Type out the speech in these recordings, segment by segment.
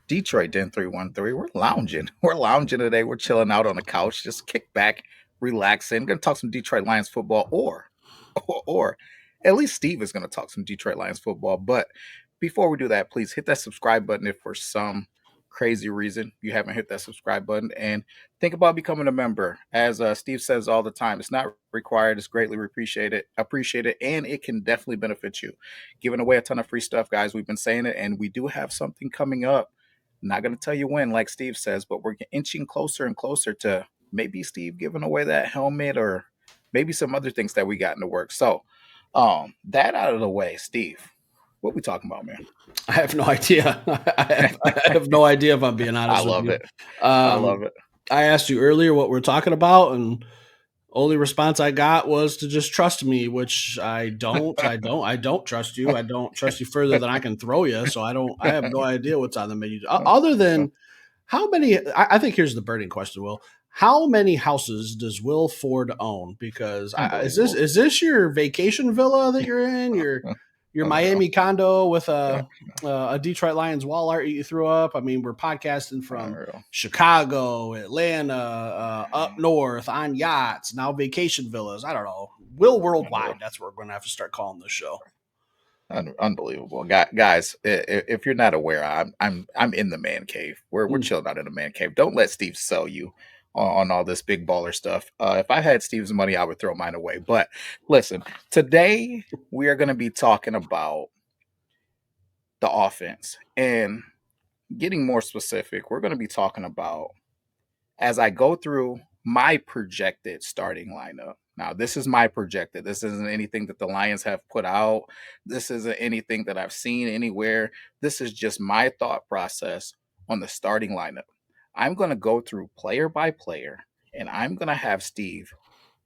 Detroit Den 313. We're lounging. We're lounging today. We're chilling out on the couch, just kick back, relaxing. Gonna talk some Detroit Lions football, or at least Steve is gonna talk some Detroit Lions football. But before we do that, please hit that subscribe button if for some crazy reason you haven't hit that subscribe button, and think about becoming a member. As Steve says all the time, it's not required. It's greatly appreciated, and it can definitely benefit you. Giving away a ton of free stuff, guys. We've been saying it, and we do have something coming up. Not going to tell you when, like Steve says, but we're inching closer and closer to maybe Steve giving away that helmet or maybe some other things that we got in the works. So, that out of the way, Steve, what we talking about, man? I have no idea. I have no idea if I'm being I honest with love you. it. I love it. I asked you earlier what we're talking about, and only response I got was to just trust me, which I don't. I don't trust you. I don't trust you further than I can throw you. So I don't. I have no idea what's on the menu. Other than how many? I think here's the burning question, Will. How many houses does Will Ford own? Because is this your vacation villa that you're in? Your Miami condo with a Detroit Lions wall art you threw up. I mean, we're podcasting from Chicago, Atlanta, up north on yachts, now vacation villas. I don't know. Will Worldwide. That's what we're going to have to start calling this show. Unbelievable, guys! If you're not aware, I'm in the man cave. We're chilling out in the man cave. Don't let Steve sell you on all this big baller stuff. If I had Steve's money, I would throw mine away. But listen, today we are going to be talking about the offense and getting more specific. We're going to be talking about as I go through my projected starting lineup. Now, this is my projected. This isn't anything that the Lions have put out. This isn't anything that I've seen anywhere. This is just my thought process on the starting lineup. I'm going to go through player by player, and I'm going to have Steve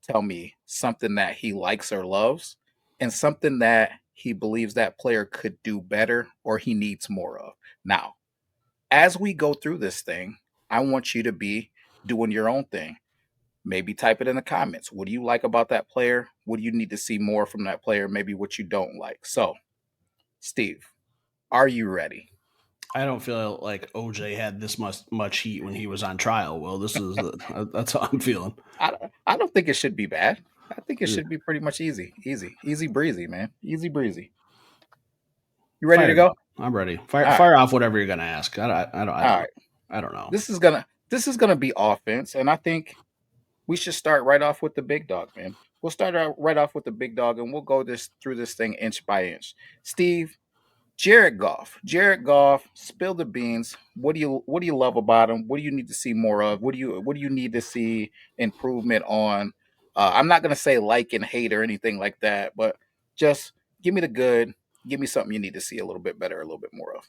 tell me something that he likes or loves and something that he believes that player could do better or he needs more of. Now, as we go through this thing, I want you to be doing your own thing. Maybe type it in the comments. What do you like about that player? What do you need to see more from that player? Maybe what you don't like. So, Steve, are you ready? I don't feel like OJ had this much heat when he was on trial. Well, that's how I'm feeling. I don't think it should be bad. I think it should be pretty much easy breezy, man. Easy breezy. You ready to go? I'm ready. Fire off whatever you're gonna ask. I don't know. This is gonna be offense, and I think we should start right off with the big dog, man. We'll start out right off with the big dog, and we'll go through this thing inch by inch. Steve, Jared Goff. Jared Goff, spill the beans. What do you love about him? What do you need to see more of? What do you need to see improvement on? I'm not gonna say like and hate or anything like that, but just give me the good. Give me something you need to see a little bit better, a little bit more of.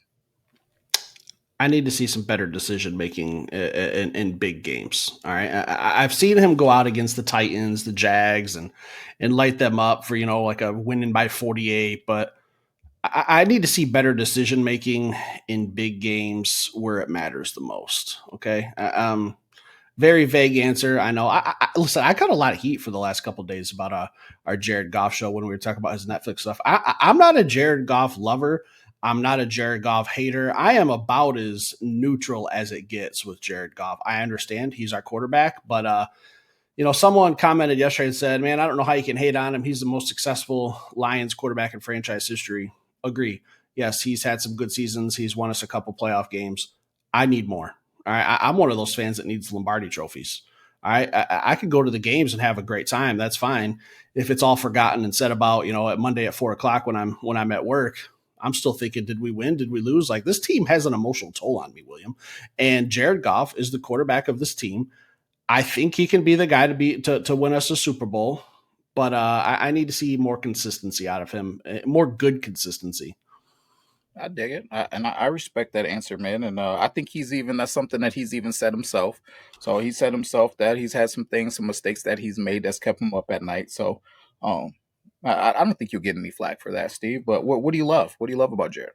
I need to see some better decision making in big games. All right, I've seen him go out against the Titans, the Jags, and light them up for like a winning by 48. But I need to see better decision making in big games where it matters the most. Okay, very vague answer. I know. Listen, I got a lot of heat for the last couple of days about our Jared Goff show when we were talking about his Netflix stuff. I'm not a Jared Goff lover. I'm not a Jared Goff hater. I am about as neutral as it gets with Jared Goff. I understand he's our quarterback, but someone commented yesterday and said, "Man, I don't know how you can hate on him. He's the most successful Lions quarterback in franchise history." Agree. Yes, he's had some good seasons. He's won us a couple playoff games. I need more. All right, I'm one of those fans that needs Lombardi trophies. All right, I could go to the games and have a great time. That's fine. If it's all forgotten and said about at Monday at 4:00 when I'm at work, I'm still thinking, did we win? Did we lose? Like, this team has an emotional toll on me, William. And Jared Goff is the quarterback of this team. I think he can be the guy to win us a Super Bowl, but I need to see more consistency out of him, more good consistency. I dig it, and I respect that answer, man. And I think that's something that he's even said himself. So he said himself that he's had some mistakes that he's made that's kept him up at night. So um, I don't think you'll get any flack for that, Steve. But what do you love? What do you love about Jared?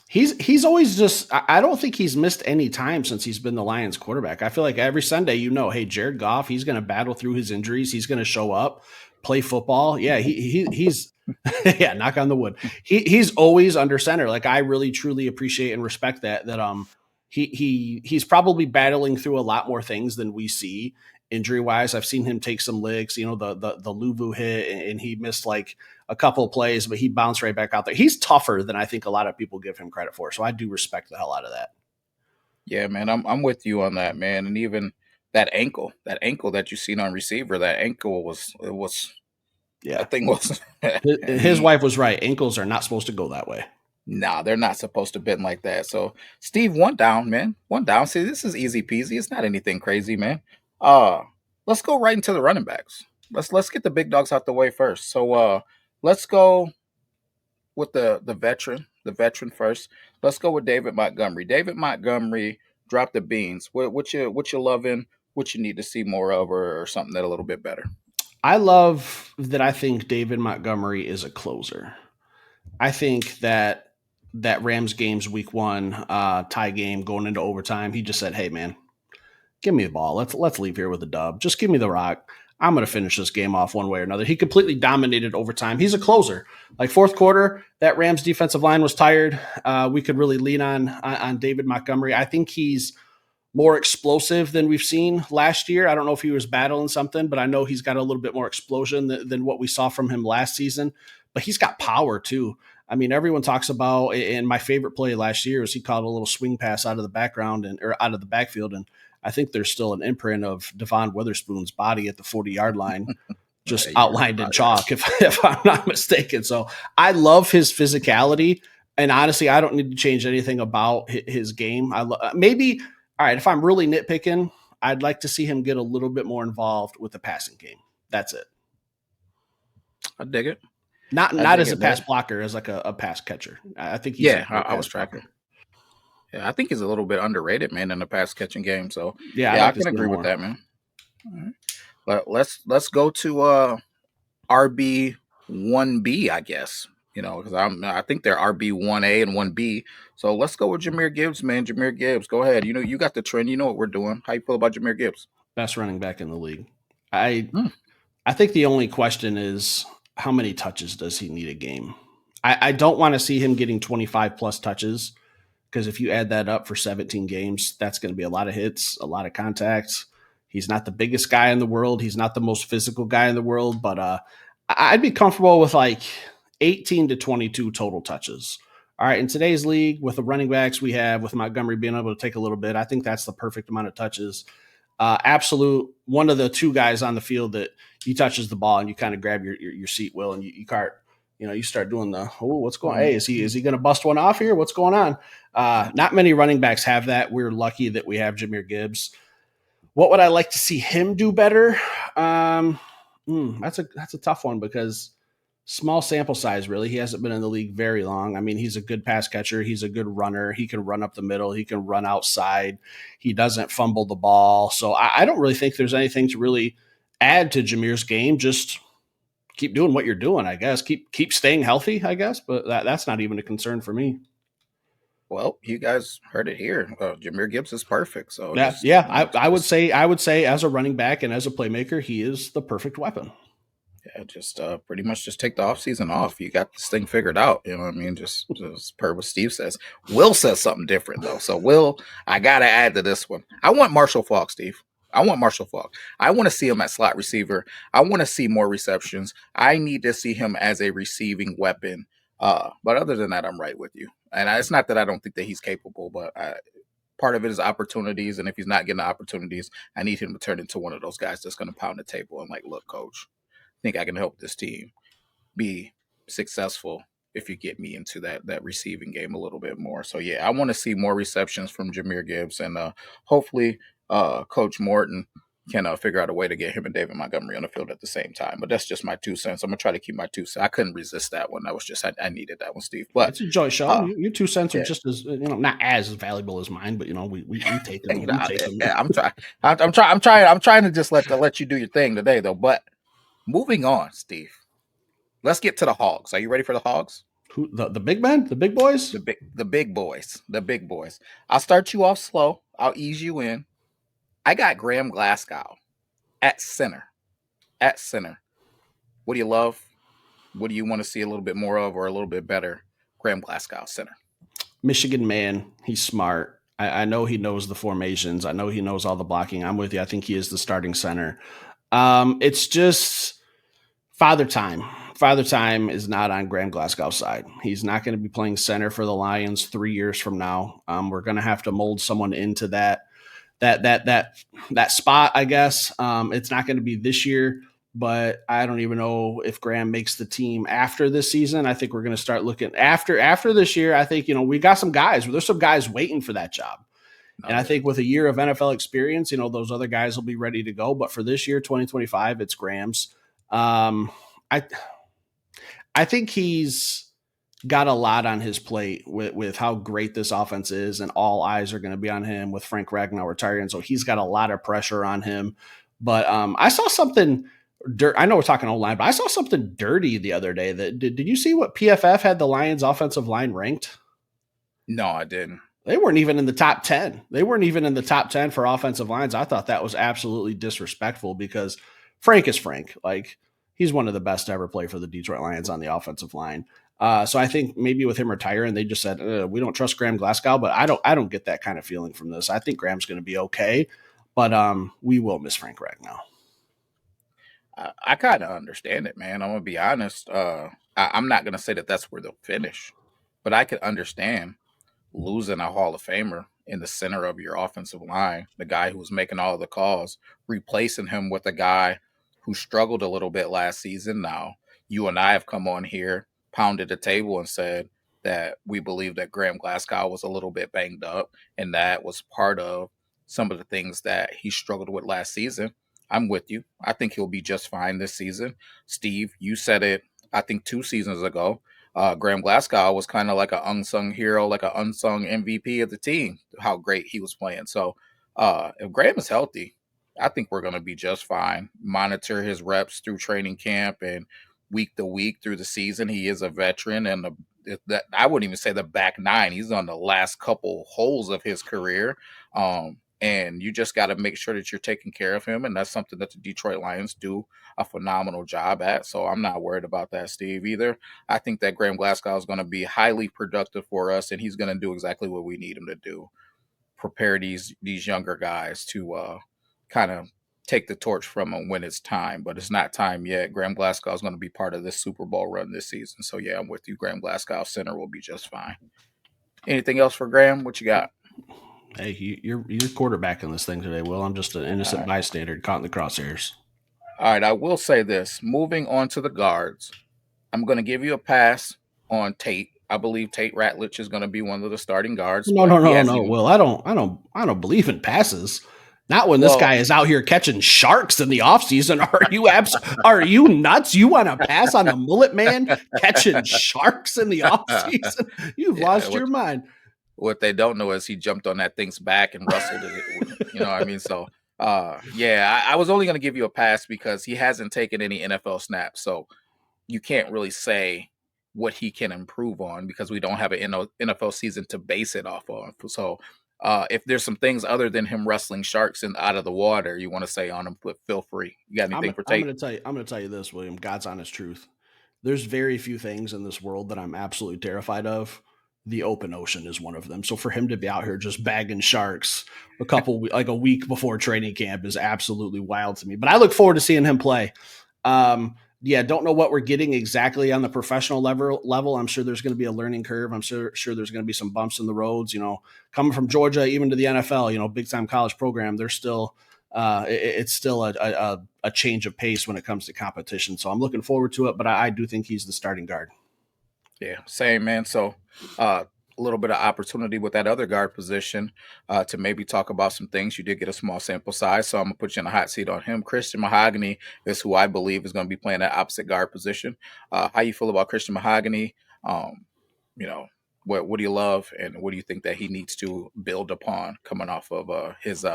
He's always just, I don't think he's missed any time since he's been the Lions quarterback. I feel like every Sunday, hey, Jared Goff, he's going to battle through his injuries. He's going to show up, play football. Yeah, he's yeah, knock on the wood. He's always under center. Like, I really truly appreciate and respect that He's probably battling through a lot more things than we see injury wise. I've seen him take some licks, the Luvu hit, and he missed like a couple of plays, but he bounced right back out there. He's tougher than I think a lot of people give him credit for. So I do respect the hell out of that. Yeah, man, I'm with you on that, man. And even that ankle that you seen on receiver, that ankle was Yeah. that thing was His he wife was right. Ankles are not supposed to go that way. nah, they're not supposed to bend like that. So Steve, one down, man. One down. See, this is easy peasy. It's not anything crazy, man. Uh let's go right into the running backs. Let's get the big dogs out the way first. So let's go with the veteran first. Let's go with David Montgomery. David Montgomery dropped the beans. What you loving? What you need to see more of, or something that a little bit better? I love that I think David Montgomery is a closer. I think that Rams game's week one, tie game going into overtime, he just said, "Hey man, give me the ball. Let's leave here with a dub. Just give me the rock. I'm going to finish this game off one way or another." He completely dominated overtime. He's a closer. Like fourth quarter, that Rams defensive line was tired. We could really lean on David Montgomery. I think he's more explosive than we've seen last year. I don't know if he was battling something, but I know he's got a little bit more explosion than what we saw from him last season. But he's got power too. I mean, everyone talks about, and my favorite play last year was he caught a little swing pass out of the background or out of the backfield, and I think there's still an imprint of Devon Witherspoon's body at the 40-yard line, just You're right outlined in about that. chalk, if I'm not mistaken. So I love his physicality, and honestly, I don't need to change anything about his game. Maybe, all right, if I'm really nitpicking, I'd like to see him get a little bit more involved with the passing game. That's it. I dig it. Not I not dig as a it, pass man. blocker, as like a pass catcher. I think he's a Yeah, great I was pass tracking. blocker. Yeah, I think he's a little bit underrated, man, in the pass catching game. So Yeah, I'd yeah, I like to can see him agree with more. that, man. All right. But let's go to RB1B, I guess. You know, because I think they're RB1A and 1B. So let's go with Jameer Gibbs, man. Jameer Gibbs, go ahead. You know, you got the trend. You know what we're doing. How you feel about Jameer Gibbs? Best running back in the league. I Hmm. I think the only question is how many touches does he need a game? I don't want to see him getting 25 plus touches because if you add that up for 17 games, that's going to be a lot of hits, a lot of contacts. He's not the biggest guy in the world. He's not the most physical guy in the world, but I'd be comfortable with like 18 to 22 total touches. All right, in today's league, with the running backs we have, with Montgomery being able to take a little bit, I think that's the perfect amount of touches. Absolute one of the two guys on the field that he touches the ball and you kind of grab your seat, Will, and you start you start doing the what's going Mhm. hey is he going to bust one off here, what's going on? Not many running backs have that. We're lucky that we have Jameer Gibbs. What would I like to see him do better? um that's a tough one because small sample size, really. He hasn't been in the league very long. I mean, he's a good pass catcher. He's a good runner. He can run up the middle. He can run outside. He doesn't fumble the ball. So I don't really think there's anything to really add to Jameer's game. Just keep doing what you're doing, I guess. Keep staying healthy, I guess. But that's not even a concern for me. Well, you guys heard it here. Jameer Gibbs is perfect. So Yeah, just yeah. you know, I would say as a running back and as a playmaker, he is the perfect weapon. yeah, just pretty much just take the off season off. You got this thing figured out. You know what I mean? Just per what Steve says. Will says something different though. So Will, I gotta add to this one. I want Marshall Falk, Steve. I want Marshall Falk. I want to see him at slot receiver. I want to see more receptions. I need to see him as a receiving weapon. But other than that, I'm right with you. And it's not that I don't think that he's capable, but part of it is opportunities. And if he's not getting the opportunities, I need him to turn into one of those guys that's going to pound the table and like, look, coach, think I can help this team be successful if you get me into that receiving game a little bit more. So yeah, I want to see more receptions from Jameer Gibbs, and hopefully Coach Morton can figure out a way to get him and David Montgomery on the field at the same time. But that's just my 2 cents. I'm gonna try to keep my 2 cents. I couldn't resist that one. That was just I needed that one, Steve. But It's a joy show. uh, Your 2 cents are yeah, just as not as valuable as mine, but we take them. you know, We take them. yeah, I'm trying. I'm trying to just let you do your thing today, though. But moving on, Steve. Let's get to the Hogs. Are you ready for the Hogs? Who the big men, the big boys? The big boys, the big boys. I'll start you off slow. I'll ease you in. I got Graham Glasgow at center. At center. What do you love? What do you want to see a little bit more of or a little bit better? Graham Glasgow center. Michigan man. He's smart. I know he knows the formations. I know he knows all the blocking. I'm with you. I think he is the starting center. It's just Father Time. Father Time is not on Graham Glasgow's side. He's not going to be playing center for the Lions 3 years from now. We're going to have to mold someone into that spot, I guess. It's not going to be this year, but I don't even know if Graham makes the team after this season. I think we're going to start looking after this year. I think we got some guys. There's some guys waiting for that job. And No, I yeah. think with a year of NFL experience, those other guys will be ready to go. But for this year, 2025, it's Graham's. I I think he's got a lot on his plate with how great this offense is, and all eyes are going to be on him with Frank Ragnow retiring. So he's got a lot of pressure on him. But I saw something. I know we're talking online, but I saw something dirty the other day. Did you see what PFF had the Lions' offensive line ranked? No, I didn't. They weren't even in the top 10. They weren't even in the top 10 for offensive lines. I thought that was absolutely disrespectful because Frank is Frank. Like, he's one of the best to ever play for the Detroit Lions on the offensive line. So I think maybe with him retiring, they just said we don't trust Graham Glasgow. But I don't get that kind of feeling from this. I think Graham's going to be okay, but we will miss Frank Ragnow. I kind of understand it, man. I'm gonna be honest. I'm not gonna say that that's where they'll finish, but I can understand losing a Hall of Famer in the center of your offensive line, the guy who was making all the calls, replacing him with a guy who struggled a little bit last season. Now, you and I have come on here, pounded the table, and said that we believe that Graham Glasgow was a little bit banged up, and that was part of some of the things that he struggled with last season. I'm with you. I think he'll be just fine this season. Steve, you said it, I think 2 seasons ago. Graham Glasgow was kind of like an unsung hero, like an unsung MVP of the team, how great he was playing. So if Graham is healthy, I think we're going to be just fine. Monitor his reps through training camp and week to week through the season. He is a veteran, and that I wouldn't even say the back nine. He's on the last couple holes of his career. And you just got to make sure that you're taking care of him. And that's something that the Detroit Lions do a phenomenal job at. So I'm not worried about that, Steve, either. I think that Graham Glasgow is going to be highly productive for us, and he's going to do exactly what we need him to do. Prepare these younger guys to kind of take the torch from him when it's time. But it's not time yet. Graham Glasgow is going to be part of this Super Bowl run this season. So yeah, I'm with you. Graham Glasgow center will be just fine. Anything else for Graham? What you got? Hey, you're quarterbacking this thing today, Will. I'm just an All innocent right. bystander caught in the crosshairs. All right, I will say this. Moving on to the guards, I'm going to give you a pass on Tate. I believe Tate Ratledge is going to be one of the starting guards, No, but no, he no, hasn't no. even. Well, I don't believe in passes. Not when this Well, guy is out here catching sharks in the offseason. Are you nuts? You want to pass on the mullet man catching sharks in the offseason? You've yeah. lost What your mind. what they don't know is he jumped on that thing's back and rustled it. You know what I mean? So, yeah, I was only going to give you a pass because he hasn't taken any NFL snaps, so you can't really say what he can improve on because we don't have an NFL season to base it off of. So, if there's some things other than him wrestling sharks and out of the water you want to say on him, feel free. You got I'm anything for I'm Tate? gonna tell you I'm gonna tell you this, William. God's honest truth. There's very few things in this world that I'm absolutely terrified of. The open ocean is one of them. So for him to be out here just bagging sharks like a week before training camp is absolutely wild to me. But I look forward to seeing him play. Yeah, don't know what we're getting exactly on the professional level. I'm sure there's going to be a learning curve. I'm sure there's going to be some bumps in the roads. Coming from Georgia even to the NFL, big time college program, there's still it's still a change of pace when it comes to competition. So I'm looking forward to it, but I do think he's the starting guard. Yeah, same man. So, a little bit of opportunity with that other guard position to maybe talk about some things. You did get a small sample size, so I'm gonna put you in a hot seat on him. Christian Mahogany is who I believe is going to be playing that opposite guard position. How you feel about Christian Mahogany? Um, you know, what do you love, and what do you think that he needs to build upon coming off of his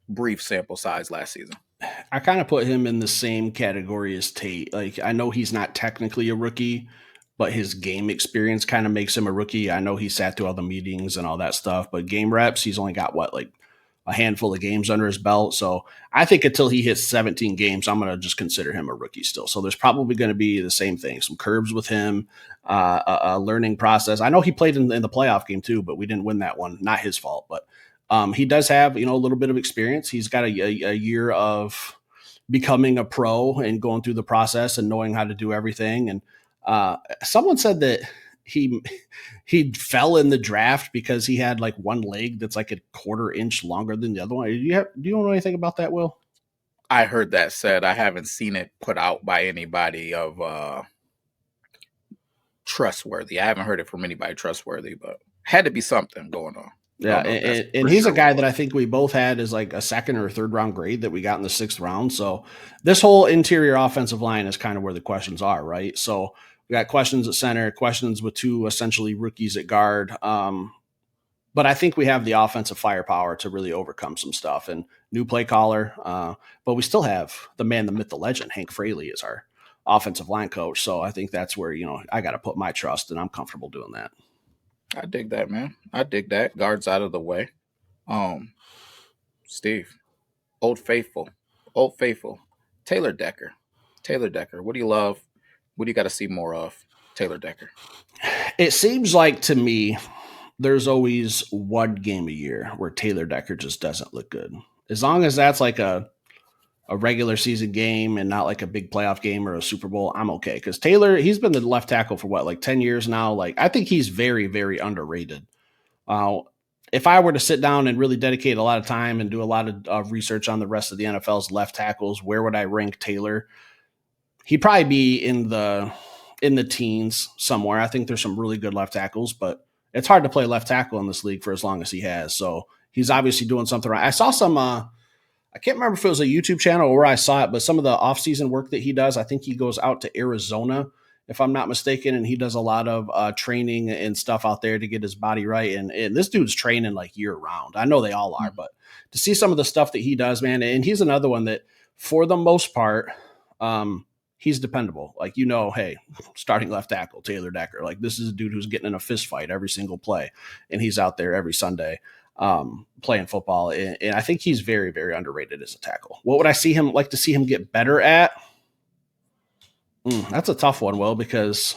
brief sample size last season? I kind of put him in the same category as Tate. Like, I know he's not technically a rookie, but his game experience kind of makes him a rookie. I know he sat through all the meetings and all that stuff, but game reps, he's only got what, like a handful of games under his belt. So I think until he hits 17 games, I'm going to just consider him a rookie still. So there's probably going to be the same thing, some curbs with him, a learning process. I know he played in the playoff game too, but we didn't win that one. Not his fault, but he does have, a little bit of experience. He's got a year of becoming a pro and going through the process and knowing how to do everything. And someone said that he he fell in the draft because he had like one leg that's like a quarter inch longer than the other one. Do you know anything about that, Will? I heard that said. I haven't seen it put out by anybody of trustworthy. I haven't heard it from anybody trustworthy, but had to be something going on. I Yeah, don't know if that's and for he's a sure what guy it that was. I think we both had as like a second or third round grade that we got in the sixth round. So this whole interior offensive line is kind of where the questions are, right? So we got questions at center, questions with two essentially rookies at guard. But I think we have the offensive firepower to really overcome some stuff and new play caller. But we still have the man, the myth, the legend, Hank Fraley is our offensive line coach. So I think that's where, I got to put my trust and I'm comfortable doing that. I dig that, man. I dig that. Guards out of the way. Um, Steve, Old Faithful, Old Faithful, Taylor Decker, Taylor Decker. What do you love? What do you got to see more of? Taylor Decker. It seems like to me, there's always one game a year where Taylor Decker just doesn't look good. As long as that's like a regular season game and not like a big playoff game or a Super Bowl, I'm okay. Because Taylor, he's been the left tackle for what, like 10 years now? Like, I think he's very, very underrated. Uh, if I were to sit down and really dedicate a lot of time and do a lot of research on the rest of the NFL's left tackles, where would I rank Taylor? He'd probably be in the teens somewhere. I think there's some really good left tackles, but it's hard to play left tackle in this league for as long as he has. So he's obviously doing something right. I saw some. I can't remember if it was a YouTube channel or where I saw it, but some of the offseason work that he does, I think he goes out to Arizona, if I'm not mistaken, and he does a lot of training and stuff out there to get his body right. And this dude's training like year round. I know they all are, Mm. but to see some of the stuff that he does, man, and he's another one that, for the most part, he's dependable. Like, hey, starting left tackle, Taylor Decker. Like, this is a dude who's getting in a fist fight every single play, and he's out there every Sunday playing football. And I think he's very, very underrated as a tackle. What would I like to see him get better at? That's a tough one, Will, because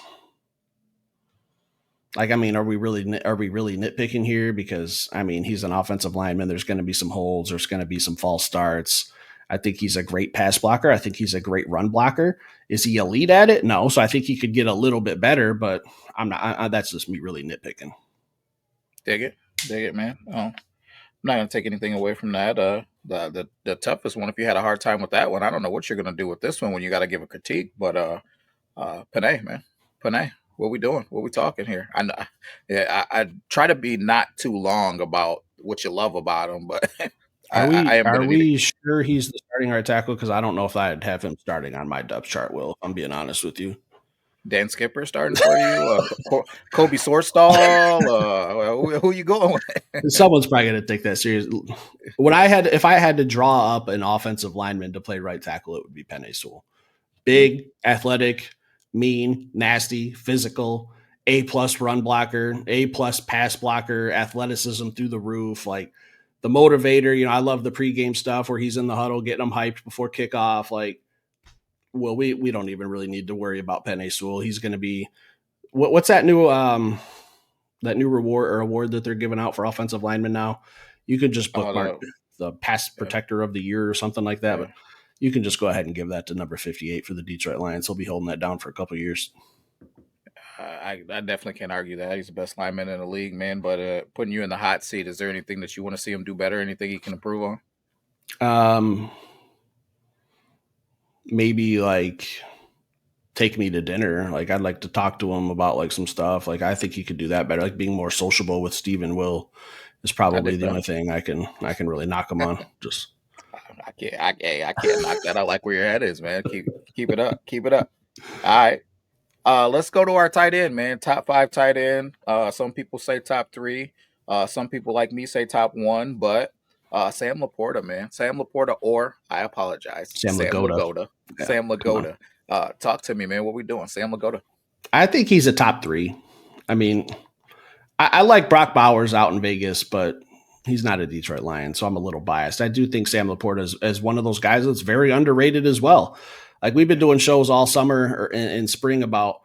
like, I mean, are we really nitpicking here? Because I mean, he's an offensive lineman. There's going to be some holds. There's going to be some false starts. I think he's a great pass blocker. I think he's a great run blocker. Is he elite at it? No. So I think he could get a little bit better, but I'm not. That's just me really nitpicking. Dig it, man. I'm not gonna take anything away from that. The toughest one. If you had a hard time with that one, I don't know what you're gonna do with this one when you got to give a critique. But Panay, man, Panay, what we doing? What we talking here? I know, yeah, I try to be not too long about what you love about him, but Are I we am are gonna need a we sure he's the starting right tackle? Because I don't know if I'd have him starting on my depth chart. Will, if I'm being honest with you. Dan Skipper starting for you. Kobe Sorstall. Who you going with? Someone's probably going to take that serious. If I had to draw up an offensive lineman to play right tackle, it would be Penei Sewell. Mm, Big, athletic, mean, nasty, physical, A+ run blocker, A+ pass blocker, athleticism through the roof, like the motivator. I love the pregame stuff where he's in the huddle getting them hyped before kickoff. Like, well, we don't even really need to worry about Penei Sewell. He's going to be what's that new reward or award that they're giving out for offensive linemen now. You could just oh, bookmark the pass yeah, protector of the year or something like that, yeah. but you can just go ahead and give that to number 58 for the Detroit Lions. He'll be holding that down for a couple of years. I definitely can't argue that he's the best lineman in the league, man. But putting you in the hot seat, is there anything that you want to see him do better? Anything he can improve on? Um, maybe like take me to dinner. Like, I'd like to talk to him about like some stuff. Like, I think he could do that better. Like, being more sociable with Steve and Will is I probably dig the that. only thing I can really knock him on. Just I can't knock that. I like where your head is, man. Keep it up. Keep it up. All right. Let's go to our tight end, man. Top five tight end. Some people say top three. Some people like me say top one, but Sam Laporta, man. Sam Laporta, or I apologize, Sam Sam Lagoda. Lagoda. Yeah, Sam come on. Lagoda. Talk to me, man. What we doing? Sam Lagoda. I think he's a top three. I mean, I like Brock Bowers out in Vegas, but He's not a Detroit Lion, so I'm a little biased. I do think Sam Laporta is one of those guys that's very underrated as well. Like we've been doing shows all summer or in spring about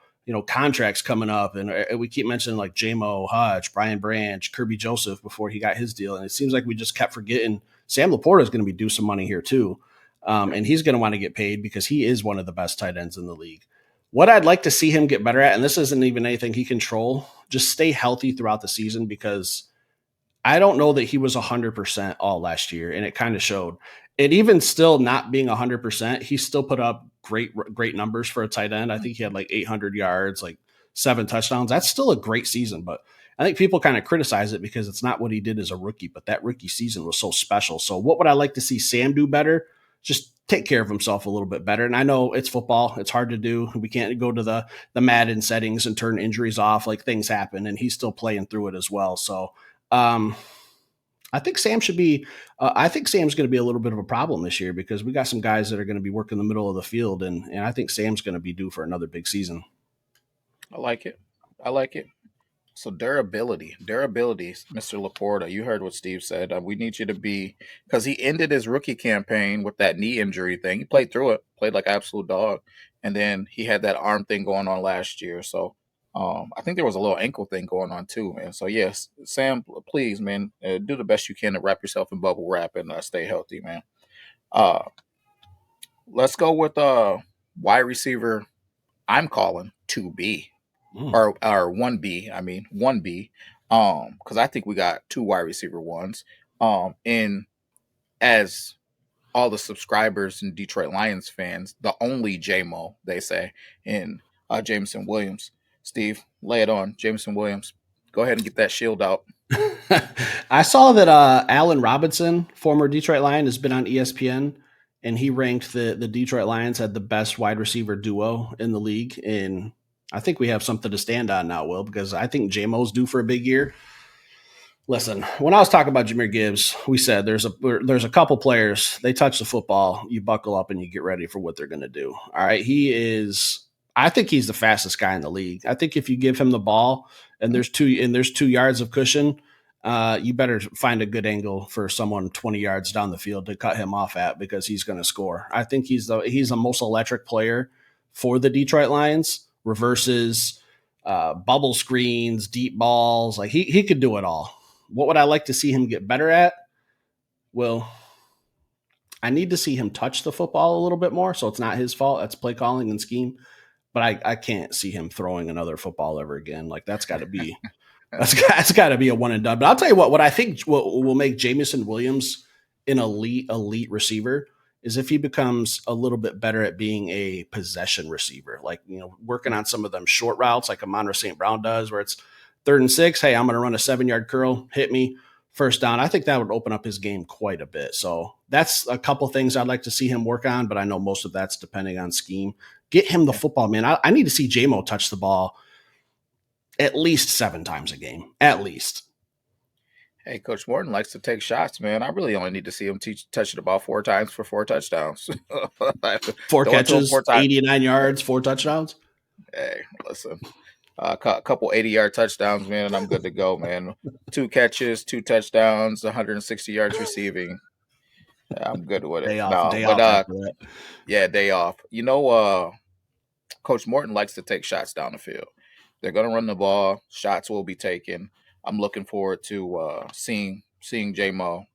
contracts coming up, and we keep mentioning like JMO, Hutch, Brian Branch, Kirby Joseph before he got his deal, and it seems like we just kept forgetting Sam Laporta is going to be due some money here too, Yeah. and he's going to want to get paid because he is one of the best tight ends in the league. What I'd like to see him get better at, and this isn't even anything he control, just stay healthy throughout the season because I don't know that he was 100% all last year, and it kind of showed. And even still not being 100%, he still put up great numbers for a tight end. I think he had like 800 yards, like 7 touchdowns. That's still a great season, but I think people kind of criticize it because it's not what he did as a rookie, but that rookie season was so special. So what would I like to see Sam do better? Just take care of himself a little bit better. And I know it's football. It's hard to do. We can't go to the Madden settings and turn injuries off. Like things happen, and he's still playing through it as well. So um, I think Sam should be. I think Sam's going to be a little bit of a problem this year because we got some guys that are going to be working the middle of the field, and I think Sam's going to be due for another big season. I like it. I like it. So durability, Mr. Laporta. You heard what Steve said. We need you to be because he ended his rookie campaign with that knee injury thing. He played through it, played like an absolute dog, and then he had that arm thing going on last year. So I think there was a little ankle thing going on too, man. So yes, Sam, please, man, do the best you can to wrap yourself in bubble wrap and stay healthy, man. Uh, let's go with wide receiver. I'm calling 2B Mm. or 1B. I mean 1B. Because I think we got two wide receiver ones. And as all the subscribers and Detroit Lions fans, the only JMO they say in Jameson Williams. Steve, lay it on Jameson Williams. Go ahead and get that shield out. I saw that Allen Robinson, former Detroit Lion, has been on ESPN, and he ranked the Detroit Lions had the best wide receiver duo in the league. And I think we have something to stand on now, Will, because I think JMO's due for a big year. Listen, when I was talking about Jameer Gibbs, we said there's a couple players, they touch the football, you buckle up and you get ready for what they're going to do. All right, I think he's the fastest guy in the league. I think if you give him the ball and there's 2 yards of cushion, you better find a good angle for someone 20 yards down the field to cut him off at because he's going to score. I think he's the most electric player for the Detroit Lions. Reverses, bubble screens, deep balls, like he could do it all. What would I like to see him get better at? Well, I need to see him touch the football a little bit more. So it's not his fault. That's play calling and scheme. But I can't see him throwing another football ever again. Like that's got to be that's got to be a one and done. But I'll tell you what I think what will make Jamison Williams an elite receiver is if he becomes a little bit better at being a possession receiver, like working on some of them short routes, like Amon St. Brown does, where it's 3rd and 6. Hey, I'm going to run a 7-yard curl, hit me, first down. I think that would open up his game quite a bit. So that's a couple things I'd like to see him work on, but I know most of that's depending on scheme. Get him the Yeah. football, man. I need to see JMO touch the ball at least 7 times a game, at least. Hey, Coach Morton likes to take shots, man. I really only need to see him touch the ball 4 times for 4 touchdowns. Four Throw it to him catches, 4 times. 89 yards, 4 touchdowns. Hey, listen, a couple 80-yard touchdowns, man, and I'm good to go, man. 2 catches, 2 touchdowns, 160 yards receiving. Yeah, I'm good with it. No, Day but off after that. yeah, day off. Coach Morton likes to take shots down the field. They're gonna run the ball. Shots will be taken. I'm looking forward to seeing J Mo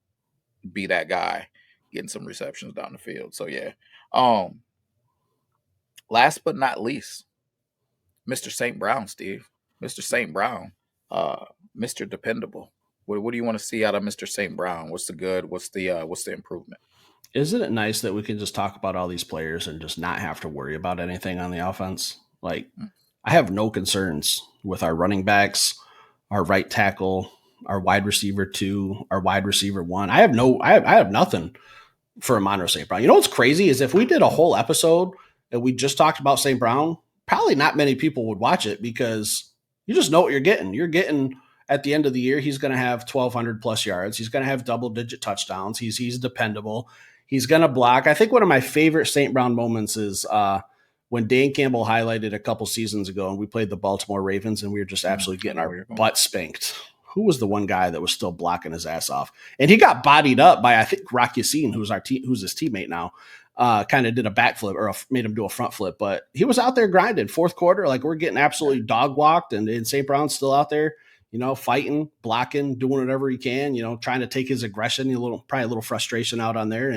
be that guy, getting some receptions down the field. So yeah. Um, last but not least, Mr. St. Brown, Steve. Mr. St. Brown. Uh, Mr. Dependable. What do you want to see out of Mr. St. Brown? What's the good? What's the improvement? Isn't it nice that we can just talk about all these players and just not have to worry about anything on the offense? Like, Mm, I have no concerns with our running backs, our right tackle, our wide receiver 2, our wide receiver 1. I have nothing for Amon St. Brown. You know what's crazy is if we did a whole episode and we just talked about St. Brown, probably not many people would watch it because you just know what you're getting. You're getting at the end of the year, he's going to have 1,200 plus yards. He's going to have double-digit touchdowns. He's dependable. He's going to block. I think one of my favorite St. Brown moments is when Dan Campbell highlighted a couple seasons ago and we played the Baltimore Ravens and we were just absolutely I getting know our where you're going. butt spanked. who was the one guy that was still blocking his ass off, and he got bodied up by I think Rock Yassin, who's his teammate now. Kind of did a backflip or made him do a front flip, but he was out there grinding fourth quarter. Like we're getting absolutely dog walked, and St. Brown's still out there, fighting, blocking, doing whatever he can, trying to take his aggression, probably a little frustration out on there,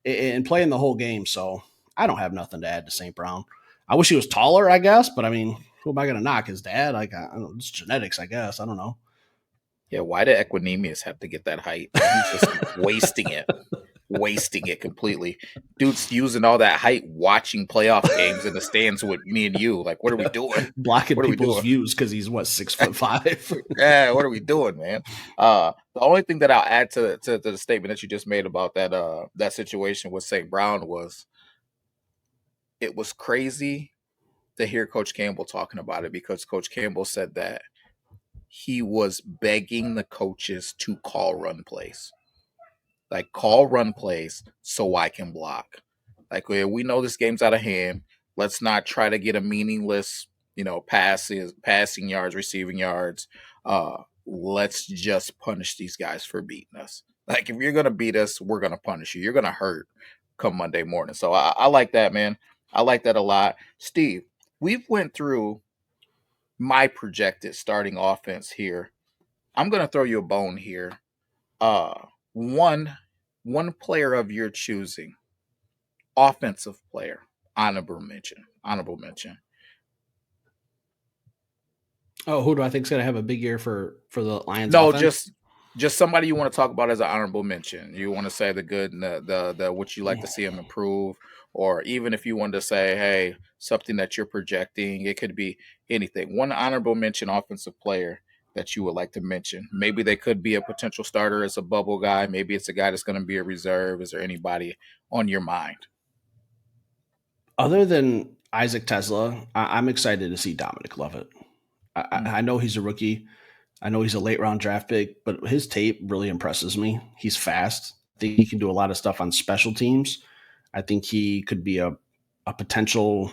and playing the whole game. So I don't have nothing to add to St. Brown. I wish he was taller, I guess, but I mean, who am I going to knock? His dad? Like, I don't know, it's genetics, I guess. I don't know. Yeah, why did Equinemius have to get that height? And he's just wasting it completely. Dude's using all that height watching playoff games in the stands with me and you. Like, what are we doing? Blocking What are we people's doing? views because he's what, 6'5". Yeah, what are we doing, man? The only thing that I'll add to the statement that you just made about that situation with St. Brown was it was crazy to hear Coach Campbell talking about it because Coach Campbell said that he was begging the coaches to call run plays. Like call run plays so I can block. Like we know this game's out of hand. Let's not try to get a meaningless, passing yards, receiving yards. Let's just punish these guys for beating us. Like if you're gonna beat us, we're gonna punish you. You're gonna hurt come Monday morning. So I like that, man. I like that a lot. Steve, we've went through my projected starting offense here. I'm gonna throw you a bone here. Uh, one one player of your choosing, offensive player, honorable mention, honorable mention. Oh, who do I think is going to have a big year for the Lions No, offense? just somebody you want to talk about as an honorable mention. You want to say the good and the what you like to see him improve, or even if you want to say, hey, something that you're projecting, it could be anything. One honorable mention offensive player that you would like to mention. Maybe they could be a potential starter as a bubble guy. Maybe it's a guy that's going to be a reserve. Is there anybody on your mind? Other than Isaac Tesla, I'm excited to see Dominic Lovett. I know he's a rookie. I know he's a late round draft pick, but his tape really impresses me. He's fast. I think he can do a lot of stuff on special teams. I think he could be a potential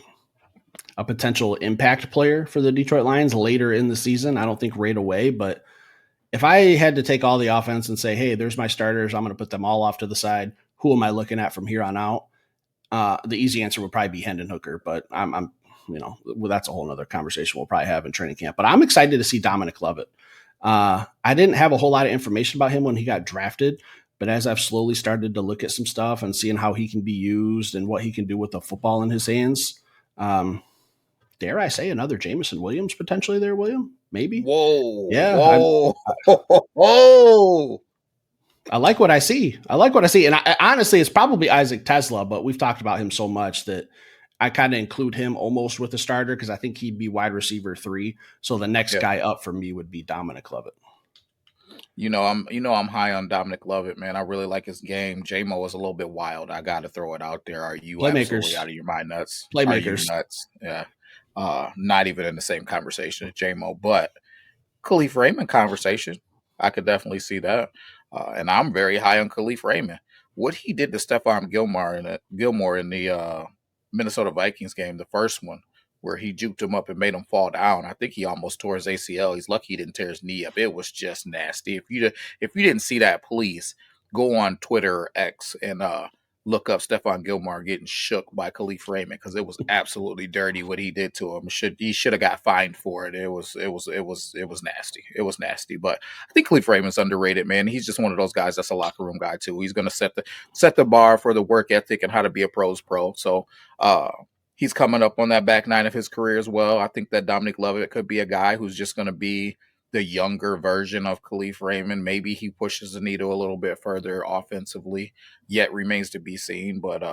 a potential impact player for the Detroit Lions later in the season. I don't think right away, but if I had to take all the offense and say, "Hey, there's my starters. I'm going to put them all off to the side. Who am I looking at from here on out?" The easy answer would probably be Hendon Hooker, but well, that's a whole other conversation we'll probably have in training camp. But I'm excited to see Dominic Lovett. I didn't have a whole lot of information about him when he got drafted, but as I've slowly started to look at some stuff and seeing how he can be used and what he can do with the football in his hands, um, dare I say another Jameson Williams potentially there, William? Maybe. Whoa, Yeah, whoa, whoa! I like what I see. I like what I see. And honestly, it's probably Isaac Tesla, but we've talked about him so much that I kind of include him almost with the starter because I think he'd be wide receiver 3. So the next Yeah. guy up for me would be Dominic Lovett. I'm high on Dominic Lovett, man. I really like his game. J-Mo is a little bit wild. I got to throw it out there. Are you absolutely Playmakers. out of your mind nuts? Are you Playmakers. nuts? Yeah. Not even in the same conversation as J-Mo, but Khalif Raymond conversation. I could definitely see that. And I'm very high on Khalif Raymond. What he did to Stephon Gilmore in the Minnesota Vikings game, the first one, where he juked him up and made him fall down. I think he almost tore his ACL. He's lucky he didn't tear his knee up. It was just nasty. If you didn't see that, please go on Twitter or X and look up Stephon Gilmore getting shook by Khalif Raymond because it was absolutely dirty what he did to him. He should have got fined for it. It was nasty. It was nasty. But I think Khalif Raymond's underrated, man. He's just one of those guys that's a locker room guy too. He's gonna set the bar for the work ethic and how to be a pro's pro. So he's coming up on that back nine of his career as well. I think that Dominic Lovett could be a guy who's just gonna be the younger version of Khalif Raymond. Maybe he pushes the needle a little bit further offensively, yet remains to be seen. But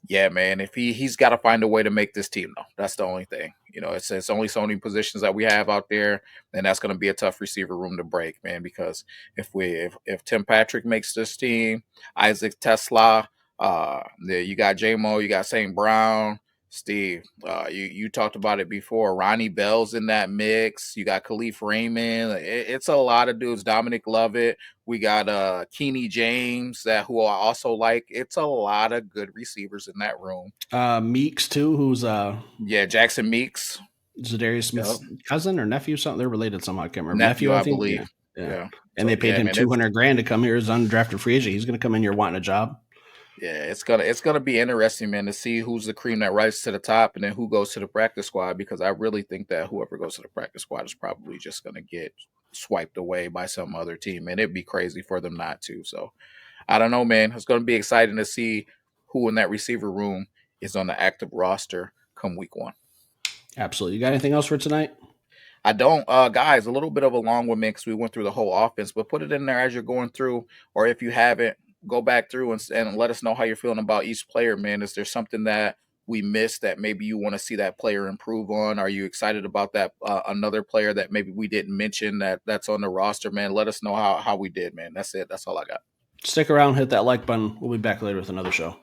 yeah, man, if he's got to find a way to make this team though. That's the only thing. It's only so many positions that we have out there, and that's going to be a tough receiver room to break, man. Because if Tim Patrick makes this team, Isaac Tesla, you got JMO, you got St. Brown. Steve, you talked about it before. Ronnie Bell's in that mix. You got Khalif Raymond. It's a lot of dudes. Dominic Lovett. We got Keeney James, that who I also like. It's a lot of good receivers in that room. Meeks too, who's Yeah, Jackson Meeks, Zadarius yep. Smith's cousin or nephew, something. They're related somehow. I can't remember. Nephew, Nephew, I I think. Yeah. believe. Yeah. Yeah. And So they paid yeah, him man, it's 200 grand to come here as an undrafted free agent. He's going to come in here wanting a job. yeah, it's gonna be interesting, man, to see who's the cream that rises to the top, and then who goes to the practice squad. Because I really think that whoever goes to the practice squad is probably just gonna get swiped away by some other team, and it'd be crazy for them not to. So I don't know, man. It's gonna be exciting to see who in that receiver room is on the active roster come week one. Absolutely. You got anything else for tonight? I don't, guys. A little bit of a long one, man, because we went through the whole offense. But put it in there as you're going through, or if you haven't, go back through and let us know how you're feeling about each player, man. Is there something that we missed that maybe you want to see that player improve on? Are you excited about that another player that maybe we didn't mention that's on the roster, man? Let us know how we did, man. That's it. That's all I got. Stick around, hit that like button. We'll be back later with another show.